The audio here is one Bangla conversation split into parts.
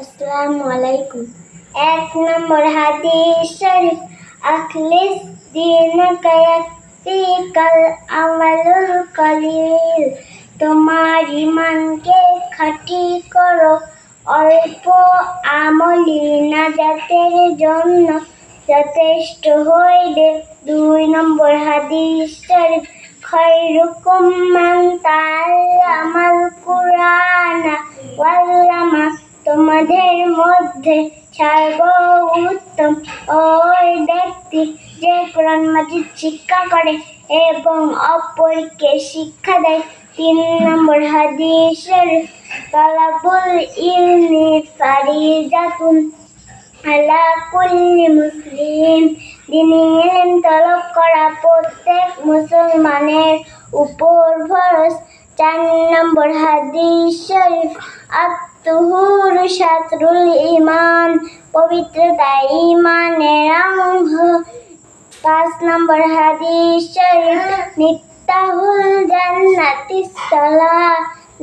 আসসালামু আলাইকুম। 1 নম্বর হাদিস শরীফ, আখলিস দীনাকা ইয়াকফিকাল আমালুল কলিল। তোমার ঈমানকে খাঁটি করো, অল্প আমলই নাজাতের জন্য যথেষ্ট হইবে। 2 নম্বর হাদিস শরীফ, খায়রুকুম মান তাআল্লামাল কুরআনা ওয়া আল্লামা। তোমাদের মধ্যে সর্বোত্তম ওই ব্যক্তি যে কোরআন মাজিদ শিক্ষা করে এবং অপরকে শিক্ষা দেয়। 3 নম্বর হাদিস শরীফ, তালাবুল ইলমি ফারিজাতুন আলা কুল্লি মুসলিম। দ্বীনি ইলম তলব করা প্রত্যেক মুসলমানের উপর ফরজ। 4 নম্বর হাদিস শরীফ, আত-তুহুরু শাতরুল ঈমান। পবিত্রতা ঈমানের অঙ্গ। 5 নম্বর হাদিস শরীফ, মিফতাহুল জান্নাতিস সালাহ।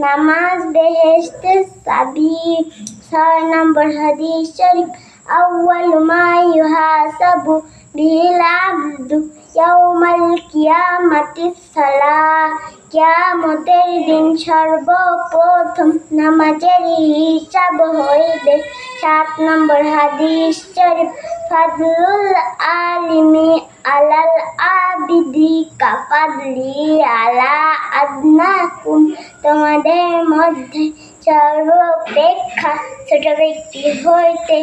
নামাজ বেহেশতের চাবি। 6 নম্বর হাদিস শরীফ, আউয়ালু মা ইউহাসাবু বিহিল আবদু ইয়াউমাল কিয়ামাতিস সালাহ। কিয়ামতের দিন সর্বপ্রথম নামাজের হিসাব হইবে। 7 নম্বর হাদিস শরীফ, ফাদলুল আলিমি আলাল আবিদি কাফাদলি আলা আদনাকুম। তোমাদের মধ্যে সর্বাপেক্ষা ছোট ব্যক্তি হইতে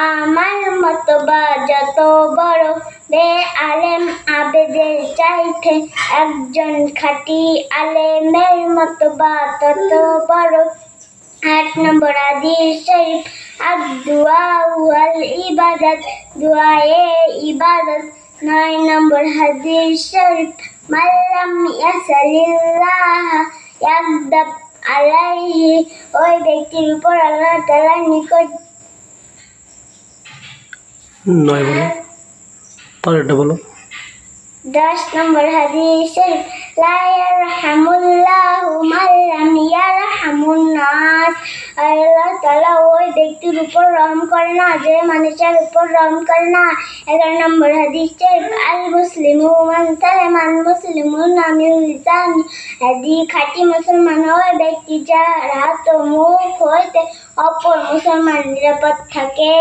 আমার মত বা যত বড় বেআলেম আবেদের চাইতে একজন খাঁটি আলেমের মত বা তত বড়। 8 নম্বর হাদিস শরীফ, আদ-দুআ ওয়াল ইবাদাত। দোয়ায়ে ইবাদত। 9 নম্বর হাদিস শরীফ, মাল্লাম ইয়াসালিল্লাহ ইয়াগদাব আলাইহি। ওই ব্যক্তির উপর আল্লাহ তাআলার নিকট 9 বলো, পরেরটা বলো। 10 নম্বর হাদিস শরীফ, লা ইয়ারহামুল্লাহু মান লাম ইয়ারহামুন নাস। আল্লাহ তাআলা ওই ব্যক্তির উপর রহম করে না যে মানুষের উপর রহম করে না। 11 নম্বর হাদিস শরীফ, আল মুসলিমু মান সালামান মুসলিমুনা মিন লিসানিহি। খাঁটি মুসলমান ওই ব্যক্তি যার হাত ও মুখ হইতে অপর মুসলমান নিরাপদ থাকে।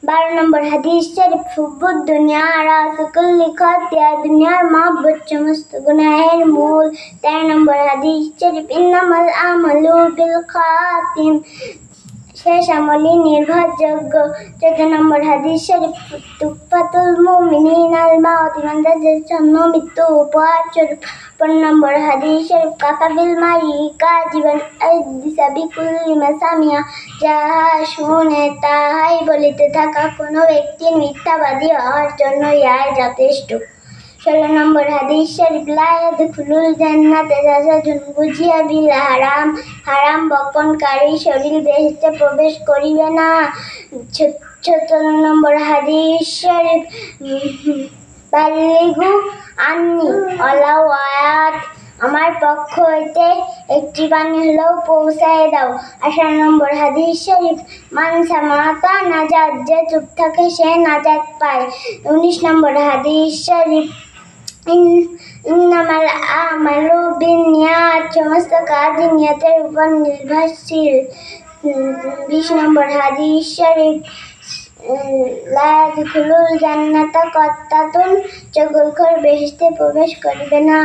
12 নম্বর হাদিস শরীফ, হুব্বুদ দুনিয়া রাসু কুল্লি খাতিয়া। দুনিয়ার মহব্বত সমস্ত গুনাহের মূল। 13 নম্বর হাদিস শরীফ, ইন্নামাল আমালু বিল খাতিম। শেষ আমলই নির্ভরযোগ্য। 14 নম্বর হাদিস শরীফ, তুফাতুল মুমিনিনাল মাউত। ইমানদারদের জন্য মৃত্যু উপহার স্বরূপ। 15 নম্বর হাদিস শরীফ, কাফা বিল মারই কাযিবান আইহাদ্দিসা বিকুল্লি মা সামিআ। যাহা শুনে তাহাই বলিতে থাকা কোনো ব্যক্তির মিথ্যাবাদী হওয়ার জন্য ইহাই যথেষ্ট। 16 নম্বর হাদিস শরীফ, লা ইয়াদখুলুল জান্নাতা জাসাদুন গুজিয়া বিল হারাম। হারাম বপনকারী শরীর বেহেশতে প্রবেশ করিবে না। 17 নম্বর হাদিস শরীফ, বাল্লিগু আন্নি ওয়ালাউ আয়াত। আমার পক্ষ হইতে একটি বাণী হলেও পৌঁছায় দাও। 18 নম্বর হাদিস শরীফ, মান সামাতা নাজাত। যে চুপ থাকে সে নাজাত পায়। 19 নম্বর হাদিস শরীফ, ইন্নামাল আমালু বিন্নিয়াত। সমস্ত কাজ নিয়তের উপর নির্ভরশীল। 20 নম্বর হাদিস শরীফ, লা ইয়াদখুলুল জান্নাতা কাত্তাতুন। চগলখোর বেহেশতে প্রবেশ করিবে না।